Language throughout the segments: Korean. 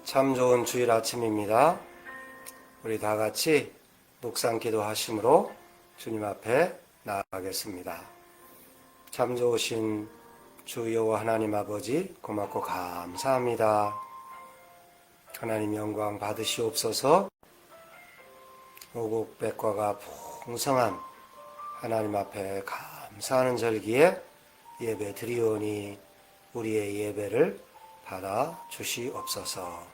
참 좋은 주일 아침입니다. 우리 다 같이 묵상 기도하심으로 주님 앞에 나아가겠습니다. 참 좋으신 주 여호와 하나님 아버지 고맙고 감사합니다. 하나님 영광 받으시옵소서. 오곡백과가 풍성한 하나님 앞에 감사하는 절기에 예배 드리오니 우리의 예배를 받아 주시옵소서.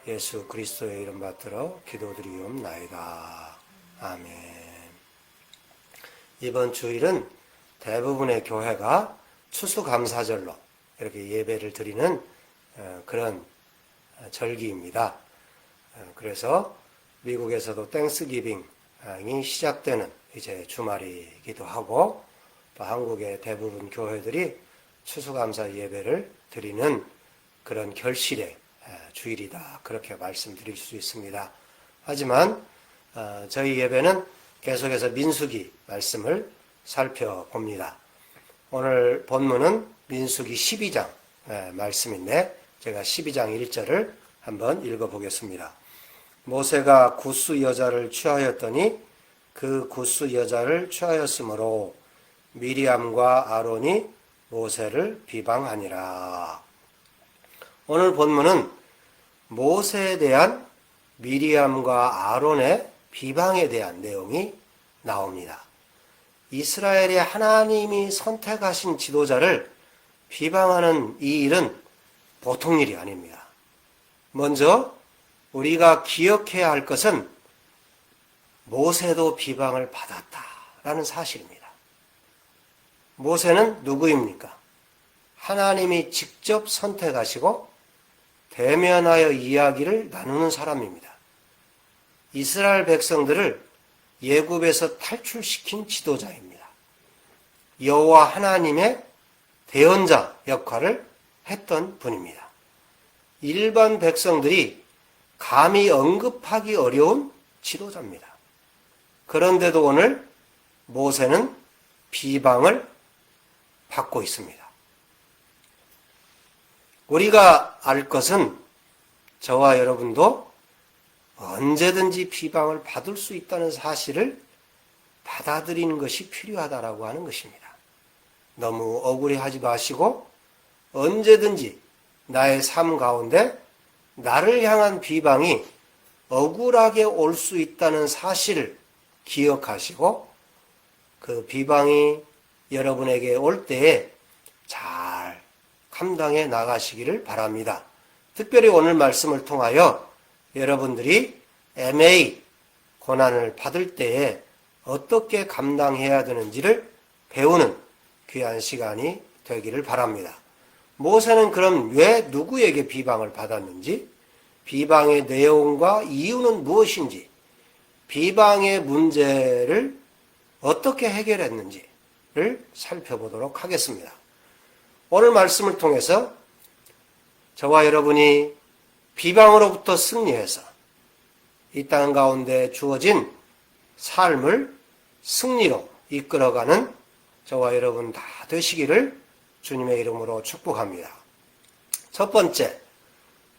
예수 그리스도의 이름 받들어 기도드리옵나이다. 아멘. 이번 주일은 대부분의 교회가 추수감사절로 이렇게 예배를 드리는 그런 절기입니다. 그래서 미국에서도 땡스기빙이 시작되는 이제 주말이기도 하고, 또 한국의 대부분 교회들이 추수감사 예배를 드리는 그런 결실의 주일이다, 그렇게 말씀드릴 수 있습니다. 하지만 저희 예배는 계속해서 민수기 말씀을 살펴봅니다. 오늘 본문은 민수기 12장 말씀인데, 제가 12장 1절을 한번 읽어보겠습니다. 모세가 굿수 여자를 취하였더니 그 굿수 여자를 취하였으므로 미리암과 아론이 모세를 비방하니라. 오늘 본문은 모세에 대한 미리암과 아론의 비방에 대한 내용이 나옵니다. 이스라엘의 하나님이 선택하신 지도자를 비방하는 이 일은 보통 일이 아닙니다. 먼저 우리가 기억해야 할 것은 모세도 비방을 받았다라는 사실입니다. 모세는 누구입니까? 하나님이 직접 선택하시고 대면하여 이야기를 나누는 사람입니다. 이스라엘 백성들을 애굽에서 탈출시킨 지도자입니다. 여호와 하나님의 대언자 역할을 했던 분입니다. 일반 백성들이 감히 언급하기 어려운 지도자입니다. 그런데도 오늘 모세는 비방을 받고 있습니다. 우리가 알 것은 저와 여러분도 언제든지 비방을 받을 수 있다는 사실을 받아들이는 것이 필요하다라고 하는 것입니다. 너무 억울해하지 마시고 언제든지 나의 삶 가운데 나를 향한 비방이 억울하게 올 수 있다는 사실을 기억하시고 그 비방이 여러분에게 올 때에 잘 감당해 나가시기를 바랍니다. 특별히 오늘 말씀을 통하여 여러분들이 MA 고난을 받을 때에 어떻게 감당해야 되는지를 배우는 귀한 시간이 되기를 바랍니다. 모세는 그럼 왜 누구에게 비방을 받았는지, 비방의 내용과 이유는 무엇인지, 비방의 문제를 어떻게 해결했는지를 살펴보도록 하겠습니다. 오늘 말씀을 통해서 저와 여러분이 비방으로부터 승리해서 이 땅 가운데 주어진 삶을 승리로 이끌어가는 저와 여러분 다 되시기를 주님의 이름으로 축복합니다. 첫 번째,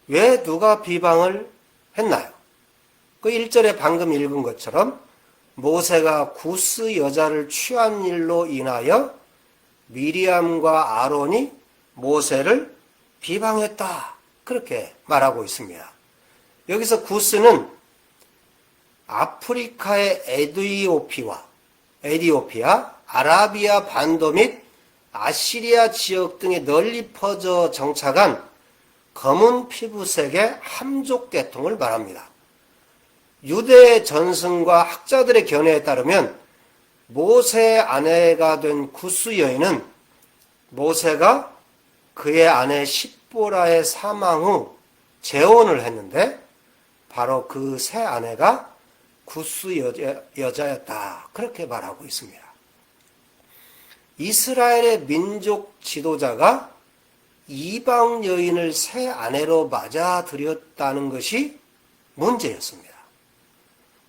왜 누가 비방을 했나요? 그 1절에 방금 읽은 것처럼 모세가 굿스 여자를 취한 일로 인하여 미리암과 아론이 모세를 비방했다, 그렇게 말하고 있습니다. 여기서 굿스는 아프리카의 에디오피아, 아라비아 반도 및 아시리아 지역 등에 널리 퍼져 정착한 검은 피부색의 함족 계통을 말합니다. 유대 전승과 학자들의 견해에 따르면 모세의 아내가 된 굿스 여인은 모세가 그의 아내 십보라의 사망 후 재혼을 했는데 바로 그 새 아내가 굿스 여자였다, 그렇게 말하고 있습니다. 이스라엘의 민족 지도자가 이방 여인을 새 아내로 맞아들였다는 것이 문제였습니다.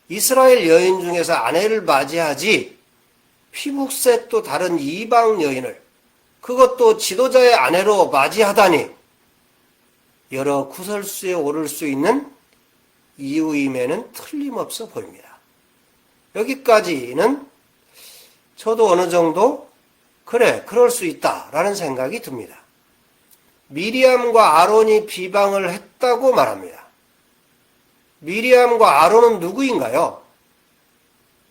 이스라엘 여인 중에서 아내를 맞이하지 피부색도 다른 이방 여인을, 그것도 지도자의 아내로 맞이하다니, 여러 구설수에 오를 수 있는 이유임에는 틀림없어 보입니다. 여기까지는 저도 어느 정도 그래, 그럴 수 있다라는 생각이 듭니다. 미리암과 아론이 비방을 했다고 말합니다. 미리암과 아론은 누구인가요?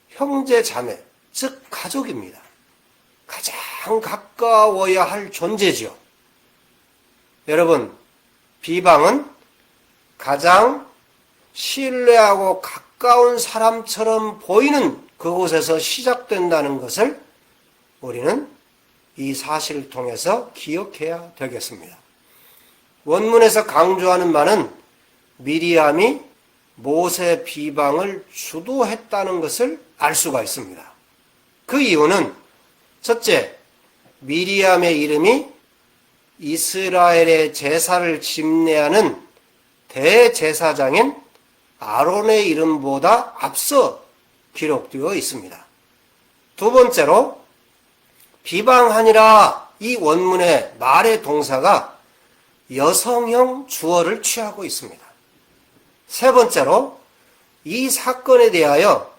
형제 자매, 즉 가족입니다. 가장 가까워야 할 존재지요. 여러분, 비방은 가장 신뢰하고 가까운 사람처럼 보이는 그곳에서 시작된다는 것을 우리는 이 사실을 통해서 기억해야 되겠습니다. 원문에서 강조하는 바는 미리암이 모세 비방을 주도했다는 것을 알 수가 있습니다. 그 이유는 첫째, 미리암의 이름이 이스라엘의 제사를 집례하는 대제사장인 아론의 이름보다 앞서 기록되어 있습니다. 두 번째로 비방하니라 이 원문의 말의 동사가 여성형 주어를 취하고 있습니다. 세 번째로 이 사건에 대하여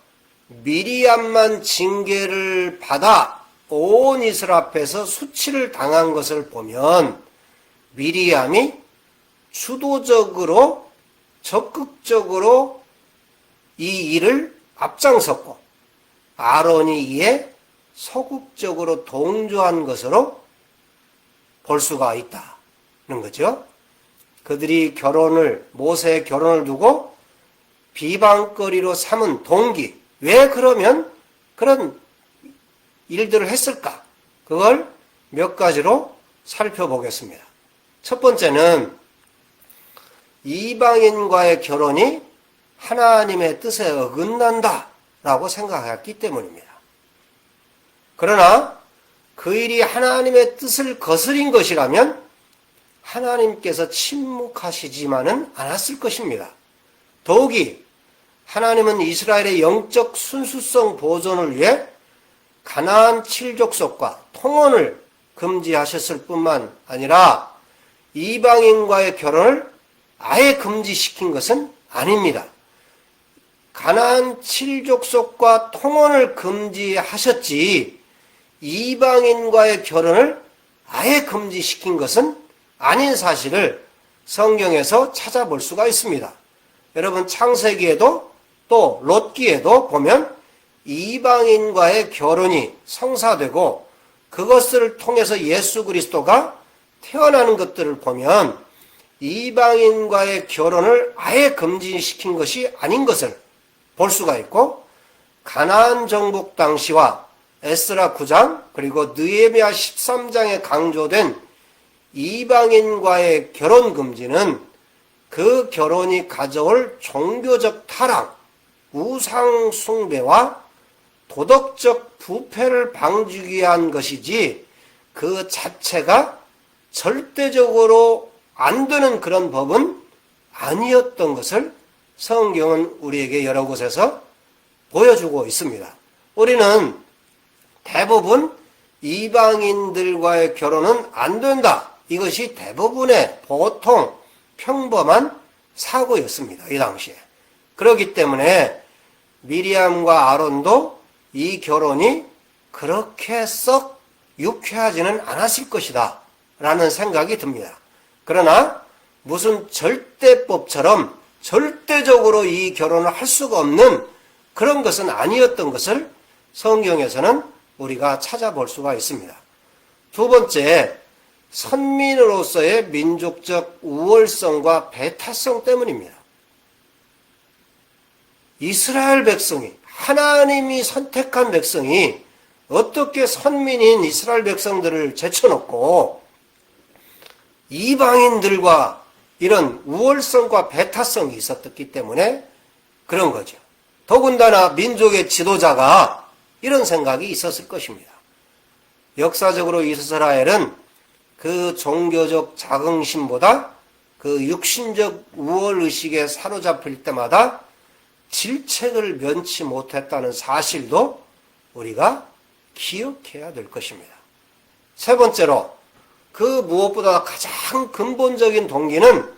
미리암만 징계를 받아 온 이스라엘 앞에서 수치를 당한 것을 보면 미리암이 주도적으로 적극적으로 이 일을 앞장섰고 아론이 이에 소극적으로 동조한 것으로 볼 수가 있다는 거죠. 그들이 모세의 결혼을 두고 비방거리로 삼은 동기, 왜 그러면 그런 일들을 했을까? 그걸 몇 가지로 살펴보겠습니다. 첫 번째는 이방인과의 결혼이 하나님의 뜻에 어긋난다라고 생각했기 때문입니다. 그러나 그 일이 하나님의 뜻을 거스린 것이라면 하나님께서 침묵하시지만은 않았을 것입니다. 더욱이 하나님은 이스라엘의 영적 순수성 보존을 위해 가나안 7족속과 통혼을 금지하셨을 뿐만 아니라 이방인과의 결혼을 아예 금지시킨 것은 아닙니다. 가나안 7족속과 통혼을 금지하셨지 이방인과의 결혼을 아예 금지시킨 것은 아닌 사실을 성경에서 찾아볼 수가 있습니다. 여러분 창세기에도 또 롯기에도 보면 이방인과의 결혼이 성사되고 그것을 통해서 예수 그리스도가 태어나는 것들을 보면 이방인과의 결혼을 아예 금지시킨 것이 아닌 것을 볼 수가 있고 가나안 정복 당시와 에스라 9장 그리고 느헤미야 13장에 강조된 이방인과의 결혼 금지는 그 결혼이 가져올 종교적 타락, 우상 숭배와 도덕적 부패를 방지하기 위한 것이지 그 자체가 절대적으로 안 되는 그런 법은 아니었던 것을 성경은 우리에게 여러 곳에서 보여주고 있습니다. 우리는 대부분 이방인들과의 결혼은 안 된다. 이것이 대부분의 보통 평범한 사고였습니다. 이 당시에. 그렇기 때문에 미리암과 아론도 이 결혼이 그렇게 썩 유쾌하지는 않았을 것이다 라는 생각이 듭니다. 그러나 무슨 절대법처럼 절대적으로 이 결혼을 할 수가 없는 그런 것은 아니었던 것을 성경에서는 우리가 찾아볼 수가 있습니다. 두 번째, 선민으로서의 민족적 우월성과 배타성 때문입니다. 이스라엘 백성이, 하나님이 선택한 백성이 어떻게 선민인 이스라엘 백성들을 제쳐놓고 이방인들과 이런 우월성과 배타성이 있었기 때문에 그런 거죠. 더군다나 민족의 지도자가 이런 생각이 있었을 것입니다. 역사적으로 이스라엘은 그 종교적 자긍심보다 그 육신적 우월의식에 사로잡힐 때마다 질책을 면치 못했다는 사실도 우리가 기억해야 될 것입니다. 세 번째로 그 무엇보다 가장 근본적인 동기는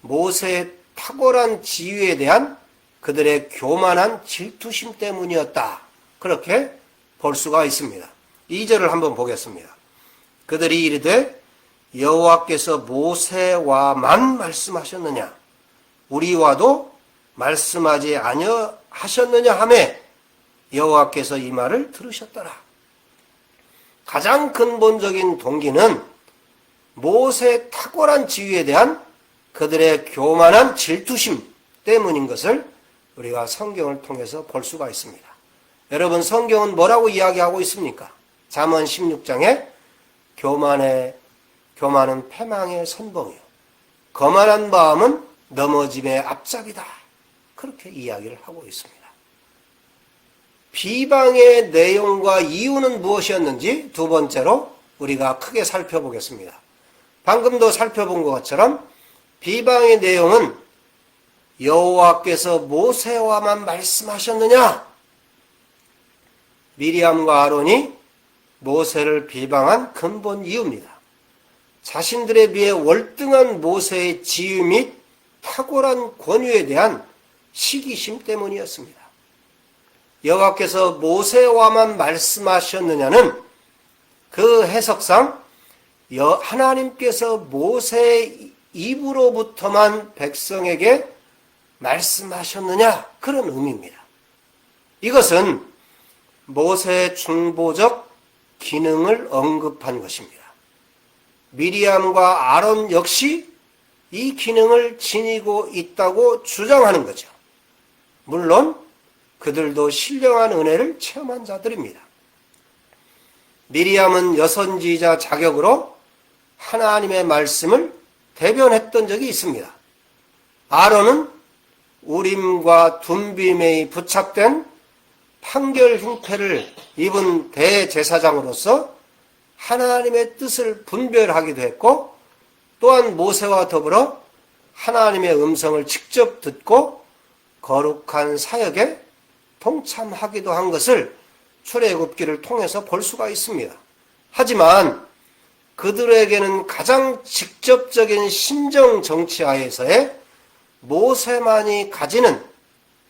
모세의 탁월한 지위에 대한 그들의 교만한 질투심 때문이었다. 그렇게 볼 수가 있습니다. 2절을 한번 보겠습니다. 그들이 이르되 여호와께서 모세와만 말씀하셨느냐 우리와도 말씀하지 아니하셨느냐 하매 여호와께서 이 말을 들으셨더라. 가장 근본적인 동기는 모세의 탁월한 지위에 대한 그들의 교만한 질투심 때문인 것을 우리가 성경을 통해서 볼 수가 있습니다. 여러분, 성경은 뭐라고 이야기하고 있습니까? 잠언 16장에 교만은 패망의 선봉이요 거만한 마음은 넘어짐의 앞잡이다. 그렇게 이야기를 하고 있습니다. 비방의 내용과 이유는 무엇이었는지 두 번째로 우리가 크게 살펴보겠습니다. 방금도 살펴본 것처럼 비방의 내용은 여호와께서 모세와만 말씀하셨느냐? 미리암과 아론이 모세를 비방한 근본 이유입니다. 자신들에 비해 월등한 모세의 지위 및 탁월한 권위에 대한 시기심 때문이었습니다. 여호와께서 모세와만 말씀하셨느냐는 그 해석상 하나님께서 모세의 입으로부터만 백성에게 말씀하셨느냐 그런 의미입니다. 이것은 모세의 중보적 기능을 언급한 것입니다. 미리암과 아론 역시 이 기능을 지니고 있다고 주장하는 거죠. 물론 그들도 신령한 은혜를 체험한 자들입니다. 미리암은 여선지자 자격으로 하나님의 말씀을 대변했던 적이 있습니다. 아론은 우림과 둠빔에 부착된 판결 흉패를 입은 대제사장으로서 하나님의 뜻을 분별하기도 했고 또한 모세와 더불어 하나님의 음성을 직접 듣고 거룩한 사역에 동참하기도 한 것을 출애굽기를 통해서 볼 수가 있습니다. 하지만 그들에게는 가장 직접적인 신정 정치하에서의 모세만이 가지는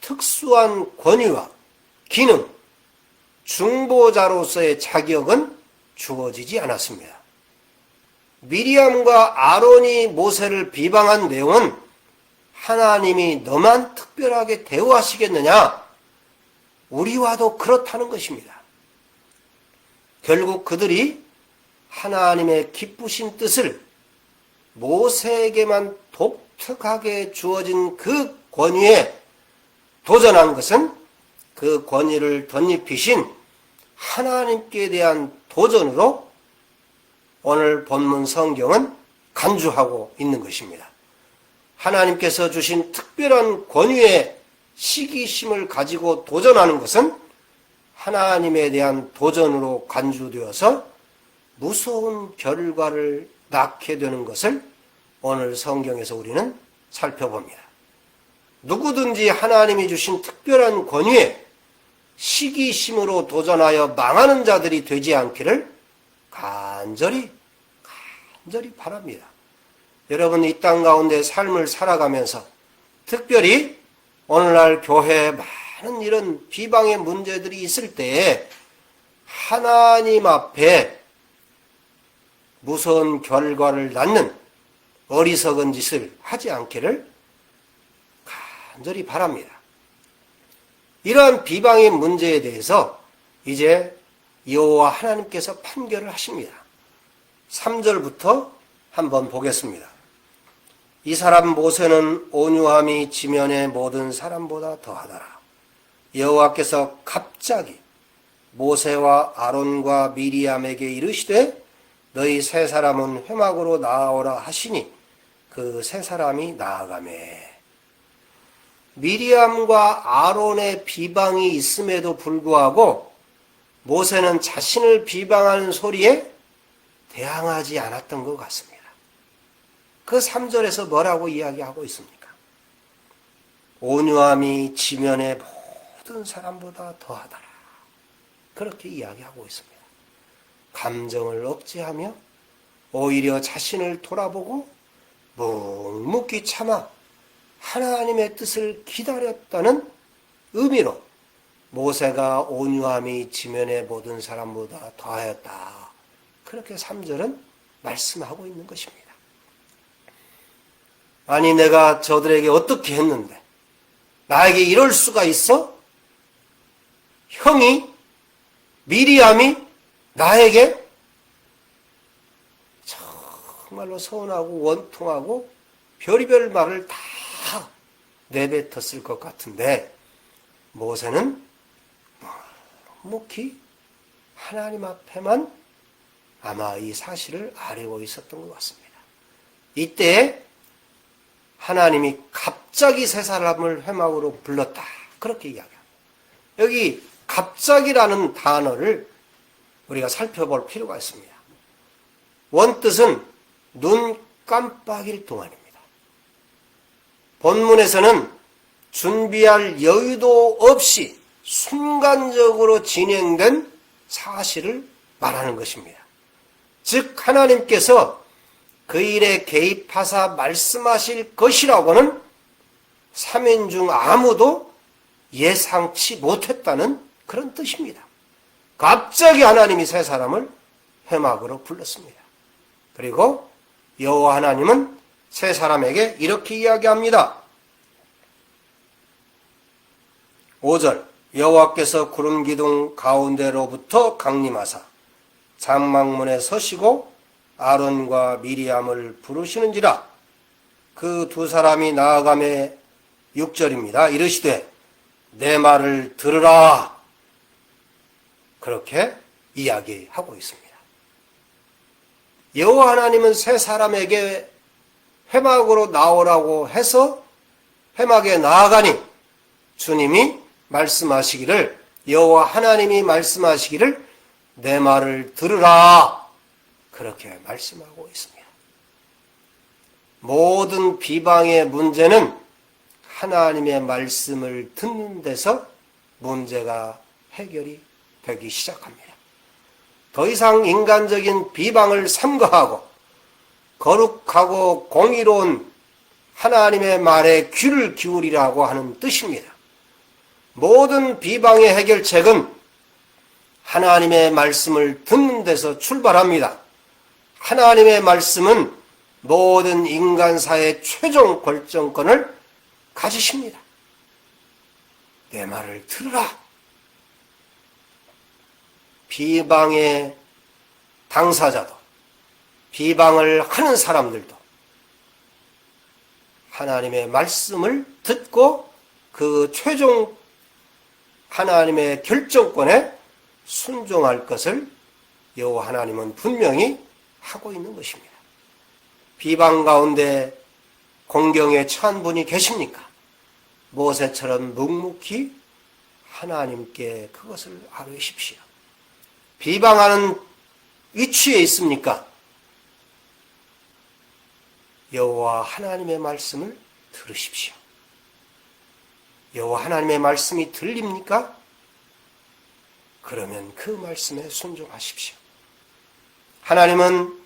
특수한 권위와 기능, 중보자로서의 자격은 주어지지 않았습니다. 미리암과 아론이 모세를 비방한 내용은 하나님이 너만 특별하게 대우하시겠느냐? 우리와도 그렇다는 것입니다. 결국 그들이 하나님의 기쁘신 뜻을 모세에게만 독특하게 주어진 그 권위에 도전한 것은 그 권위를 덧입히신 하나님께 대한 도전으로 오늘 본문 성경은 간주하고 있는 것입니다. 하나님께서 주신 특별한 권위의 시기심을 가지고 도전하는 것은 하나님에 대한 도전으로 간주되어서 무서운 결과를 낳게 되는 것을 오늘 성경에서 우리는 살펴봅니다. 누구든지 하나님이 주신 특별한 권위에 시기심으로 도전하여 망하는 자들이 되지 않기를 간절히 바랍니다. 여러분, 이 땅 가운데 삶을 살아가면서 특별히 오늘날 교회에 많은 이런 비방의 문제들이 있을 때에 하나님 앞에 무서운 결과를 낳는 어리석은 짓을 하지 않기를 간절히 바랍니다. 이러한 비방의 문제에 대해서 이제 여호와 하나님께서 판결을 하십니다. 3절부터 한번 보겠습니다. 이 사람 모세는 온유함이 지면의 모든 사람보다 더하더라. 여호와께서 갑자기 모세와 아론과 미리암에게 이르시되 너희 세 사람은 회막으로 나아오라 하시니 그 세 사람이 나아가매. 미리암과 아론의 비방이 있음에도 불구하고 모세는 자신을 비방하는 소리에 대항하지 않았던 것 같습니다. 그 3절에서 뭐라고 이야기하고 있습니까? 온유함이 지면의 모든 사람보다 더하더라. 그렇게 이야기하고 있습니다. 감정을 억제하며 오히려 자신을 돌아보고 묵묵히 참아 하나님의 뜻을 기다렸다는 의미로 모세가 온유함이 지면의 모든 사람보다 더하였다. 그렇게 3절은 말씀하고 있는 것입니다. 아니 내가 저들에게 어떻게 했는데 나에게 이럴 수가 있어? 형이 미리암이 나에게 정말로 서운하고 원통하고 별의별 말을 다 내뱉었을 것 같은데 모세는 묵묵히 하나님 앞에만 아마 이 사실을 알고 있었던 것 같습니다. 이때 하나님이 갑자기 세 사람을 회막으로 불렀다. 그렇게 이야기합니다. 여기 갑자기라는 단어를 우리가 살펴볼 필요가 있습니다. 원뜻은 눈 깜빡일 동안입니다. 본문에서는 준비할 여유도 없이 순간적으로 진행된 사실을 말하는 것입니다. 즉 하나님께서 그 일에 개입하사 말씀하실 것이라고는 3인 중 아무도 예상치 못했다는 그런 뜻입니다. 갑자기 하나님이 세 사람을 회막으로 불렀습니다. 그리고 여호와 하나님은 세 사람에게 이렇게 이야기합니다. 5절 여호와께서 구름 기둥 가운데로부터 강림하사 장막문에 서시고 아론과 미리암을 부르시는지라. 그 두 사람이 나아가매 6절입니다. 이르시되 내 말을 들으라. 그렇게 이야기하고 있습니다. 여호와 하나님은 세 사람에게 회막으로 나오라고 해서 회막에 나아가니 주님이 말씀하시기를, 여호와 하나님이 말씀하시기를 내 말을 들으라. 그렇게 말씀하고 있습니다. 모든 비방의 문제는 하나님의 말씀을 듣는 데서 문제가 해결이 되기 시작합니다. 더 이상 인간적인 비방을 삼가하고 거룩하고 공의로운 하나님의 말에 귀를 기울이라고 하는 뜻입니다. 모든 비방의 해결책은 하나님의 말씀을 듣는 데서 출발합니다. 하나님의 말씀은 모든 인간사의 최종 결정권을 가지십니다. 내 말을 들으라. 비방의 당사자도 비방을 하는 사람들도 하나님의 말씀을 듣고 그 최종 하나님의 결정권에 순종할 것을 여호와 하나님은 분명히 하고 있는 것입니다. 비방 가운데 공경에 처한 분이 계십니까? 모세처럼 묵묵히 하나님께 그것을 아뢰십시오. 비방하는 위치에 있습니까? 여호와 하나님의 말씀을 들으십시오. 여호와 하나님의 말씀이 들립니까? 그러면 그 말씀에 순종하십시오. 하나님은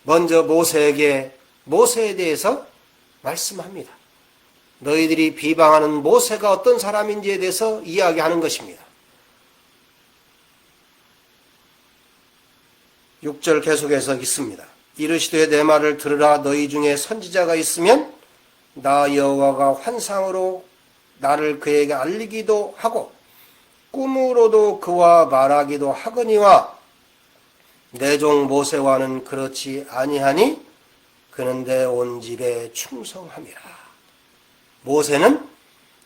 먼저 모세에 대해서 말씀합니다. 너희들이 비방하는 모세가 어떤 사람인지에 대해서 이야기하는 것입니다. 6절 계속해서 있습니다. 이르시되 내 말을 들으라. 너희 중에 선지자가 있으면 나 여호와가 환상으로 나를 그에게 알리기도 하고 꿈으로도 그와 말하기도 하거니와 내 종 모세와는 그렇지 아니하니 그는 내 온 집에 충성함이라. 모세는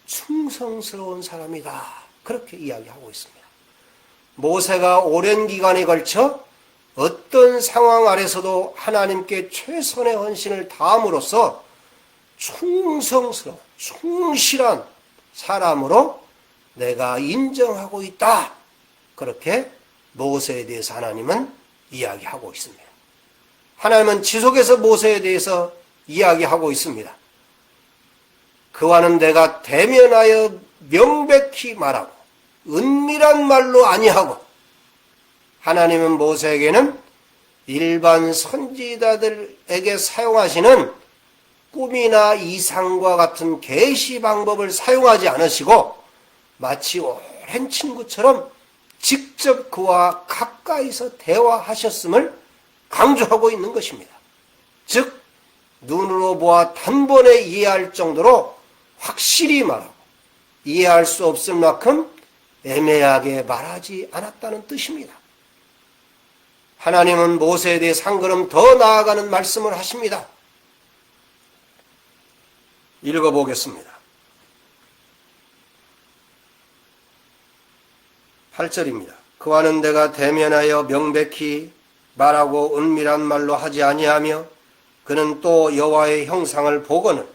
충성스러운 사람이다. 그렇게 이야기하고 있습니다. 모세가 오랜 기간에 걸쳐 어떤 상황 아래서도 하나님께 최선의 헌신을 다함으로써 충성스러운 충실한 사람으로 내가 인정하고 있다. 그렇게 모세에 대해서 하나님은 이야기하고 있습니다. 하나님은 지속해서 모세에 대해서 이야기하고 있습니다. 그와는 내가 대면하여 명백히 말하고 은밀한 말로 아니하고, 하나님은 모세에게는 일반 선지자들에게 사용하시는 꿈이나 이상과 같은 계시 방법을 사용하지 않으시고 마치 오랜 친구처럼 직접 그와 가까이서 대화하셨음을 강조하고 있는 것입니다. 즉 눈으로 보아 단번에 이해할 정도로 확실히 말하고 이해할 수 없을 만큼 애매하게 말하지 않았다는 뜻입니다. 하나님은 모세에 대해 한 걸음 더 나아가는 말씀을 하십니다. 읽어보겠습니다. 8절입니다. 그와는 내가 대면하여 명백히 말하고 은밀한 말로 하지 아니하며 그는 또 여호와의 형상을 보거늘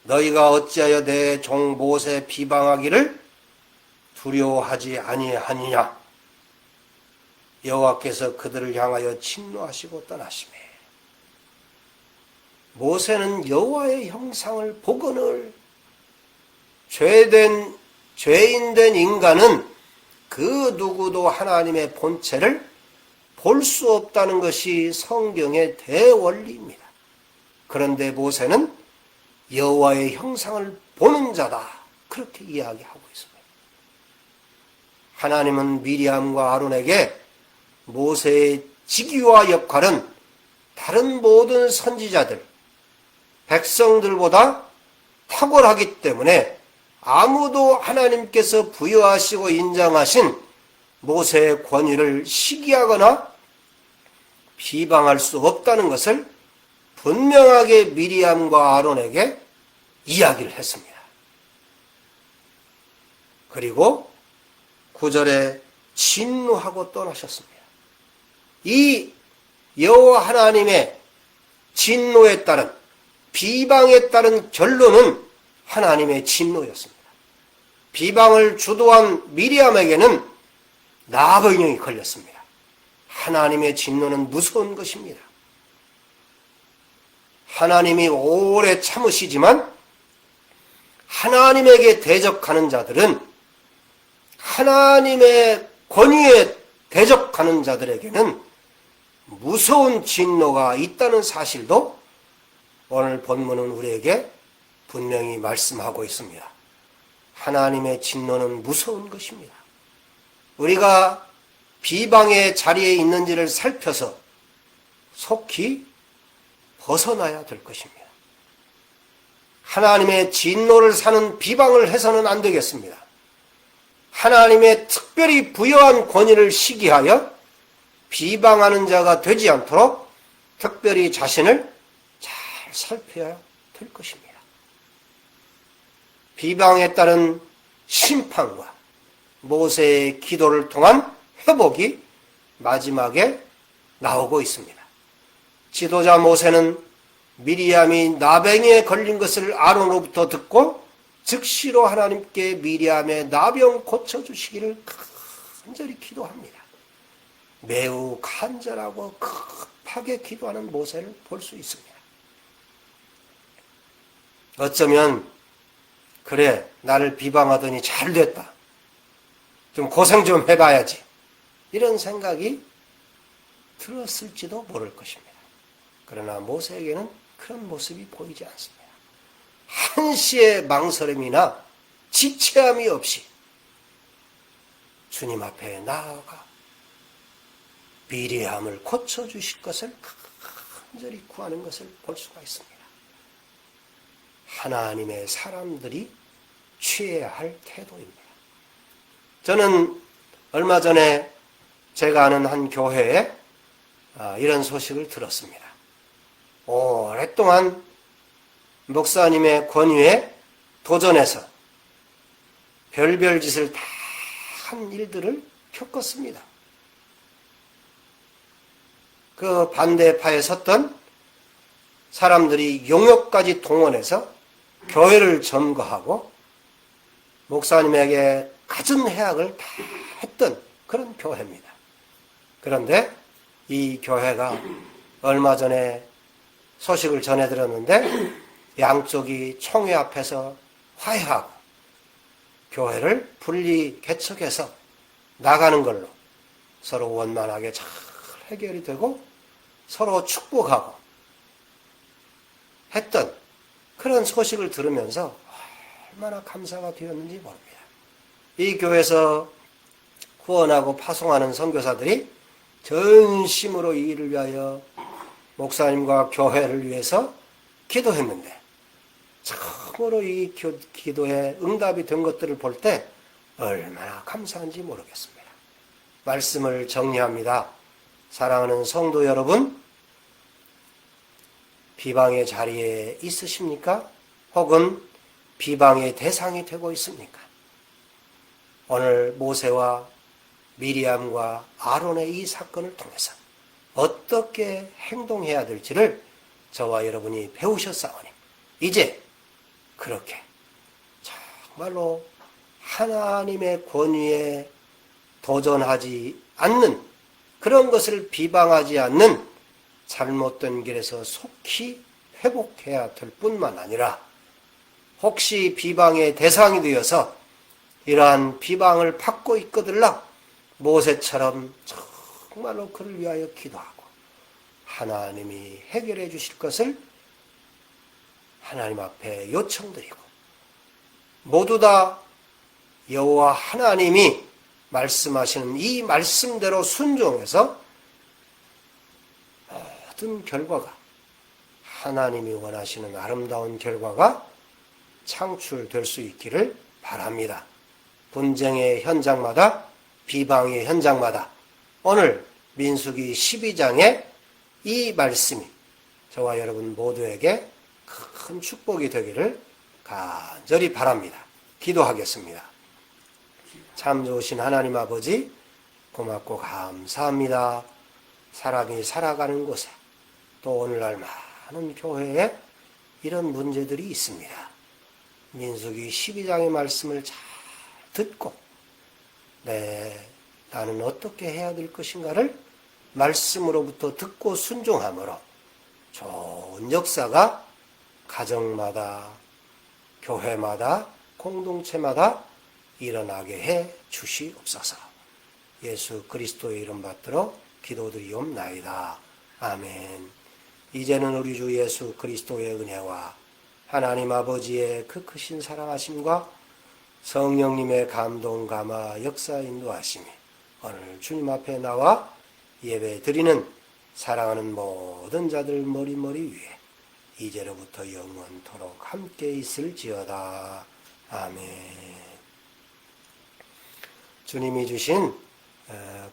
너희가 어찌하여 내 종 모세 비방하기를 두려워하지 아니하느냐. 여호와께서 그들을 향하여 진노하시고 떠나시매. 모세는 여호와의 형상을 보거늘 죄인된 인간은 그 누구도 하나님의 본체를 볼 수 없다는 것이 성경의 대원리입니다. 그런데 모세는 여호와의 형상을 보는 자다. 그렇게 이야기하고 있습니다. 하나님은 미리암과 아론에게 모세의 직위와 역할은 다른 모든 선지자들, 백성들보다 탁월하기 때문에 아무도 하나님께서 부여하시고 인정하신 모세의 권위를 시기하거나 비방할 수 없다는 것을 분명하게 미리암과 아론에게 이야기를 했습니다. 그리고 9절에 진노하고 떠나셨습니다. 이 여호와 하나님의 진노에 따른 비방에 따른 결론은 하나님의 진노였습니다. 비방을 주도한 미리암에게는 나병이 걸렸습니다. 하나님의 진노는 무서운 것입니다. 하나님이 오래 참으시지만 하나님에게 대적하는 자들은 하나님의 권위에 대적하는 자들에게는 무서운 진노가 있다는 사실도 오늘 본문은 우리에게 분명히 말씀하고 있습니다. 하나님의 진노는 무서운 것입니다. 우리가 비방의 자리에 있는지를 살펴서 속히 벗어나야 될 것입니다. 하나님의 진노를 사는 비방을 해서는 안 되겠습니다. 하나님의 특별히 부여한 권위를 시기하여 비방하는 자가 되지 않도록 특별히 자신을 잘 살펴야 될 것입니다. 비방에 따른 심판과 모세의 기도를 통한 회복이 마지막에 나오고 있습니다. 지도자 모세는 미리암이 나병에 걸린 것을 아론으로부터 듣고 즉시로 하나님께 미리암의 나병 고쳐주시기를 간절히 기도합니다. 매우 간절하고 급하게 기도하는 모세를 볼 수 있습니다. 어쩌면 그래 나를 비방하더니 잘 됐다. 좀 고생 좀 해봐야지. 이런 생각이 들었을지도 모를 것입니다. 그러나 모세에게는 그런 모습이 보이지 않습니다. 한시의 망설임이나 지체함이 없이 주님 앞에 나아가 미리암을 고쳐주실 것을 간절히 구하는 것을 볼 수가 있습니다. 하나님의 사람들이 취해야 할 태도입니다. 저는 얼마 전에 제가 아는 한 교회에 이런 소식을 들었습니다. 오랫동안 목사님의 권위에 도전해서 별별 짓을 다 한 일들을 겪었습니다. 그 반대파에 섰던 사람들이 용역까지 동원해서 교회를 점거하고 목사님에게 갖은 해악을 다 했던 그런 교회입니다. 그런데 이 교회가 얼마 전에 소식을 전해 들었는데 양쪽이 총회 앞에서 화해하고 교회를 분리 개척해서 나가는 걸로 서로 원만하게 잘 해결이 되고 서로 축복하고 했던 그런 소식을 들으면서 얼마나 감사가 되었는지 모릅니다. 이 교회에서 후원하고 파송하는 선교사들이 전심으로 이 일을 위하여 목사님과 교회를 위해서 기도했는데 참으로 이 기도에 응답이 된 것들을 볼 때 얼마나 감사한지 모르겠습니다. 말씀을 정리합니다. 사랑하는 성도 여러분, 비방의 자리에 있으십니까? 혹은 비방의 대상이 되고 있습니까? 오늘 모세와 미리암과 아론의 이 사건을 통해서 어떻게 행동해야 될지를 저와 여러분이 배우셨사오니 이제 그렇게 정말로 하나님의 권위에 도전하지 않는, 그런 것을 비방하지 않는 잘못된 길에서 속히 회복해야 될 뿐만 아니라 혹시 비방의 대상이 되어서 이러한 비방을 받고 있거들라 모세처럼 정말로 그를 위하여 기도하고 하나님이 해결해 주실 것을 하나님 앞에 요청드리고 모두 다 여호와 하나님이 말씀하시는 이 말씀대로 순종해서 모든 결과가, 하나님이 원하시는 아름다운 결과가 창출될 수 있기를 바랍니다. 분쟁의 현장마다, 비방의 현장마다 오늘 민수기 12장의 이 말씀이 저와 여러분 모두에게 큰 축복이 되기를 간절히 바랍니다. 기도하겠습니다. 참 좋으신 하나님 아버지, 고맙고 감사합니다. 사람이 살아가는 곳에 또 오늘날 많은 교회에 이런 문제들이 있습니다. 민수기 12장의 말씀을 잘 듣고 나는 어떻게 해야 될 것인가를 말씀으로부터 듣고 순종함으로 좋은 역사가 가정마다, 교회마다, 공동체마다 일어나게 해 주시옵소서. 예수 그리스도의 이름 받들어 기도드리옵나이다. 아멘. 이제는 우리 주 예수 그리스도의 은혜와 하나님 아버지의 그 크신 사랑하심과 성령님의 감동 감화 역사 인도하심이 오늘 주님 앞에 나와 예배 드리는 사랑하는 모든 자들 머리머리 위에 이제로부터 영원토록 함께 있을지어다. 아멘. 주님이 주신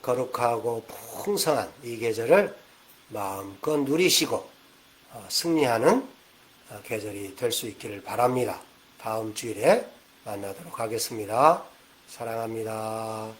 거룩하고 풍성한 이 계절을 마음껏 누리시고 승리하는 계절이 될 수 있기를 바랍니다. 다음 주일에 만나도록 하겠습니다. 사랑합니다.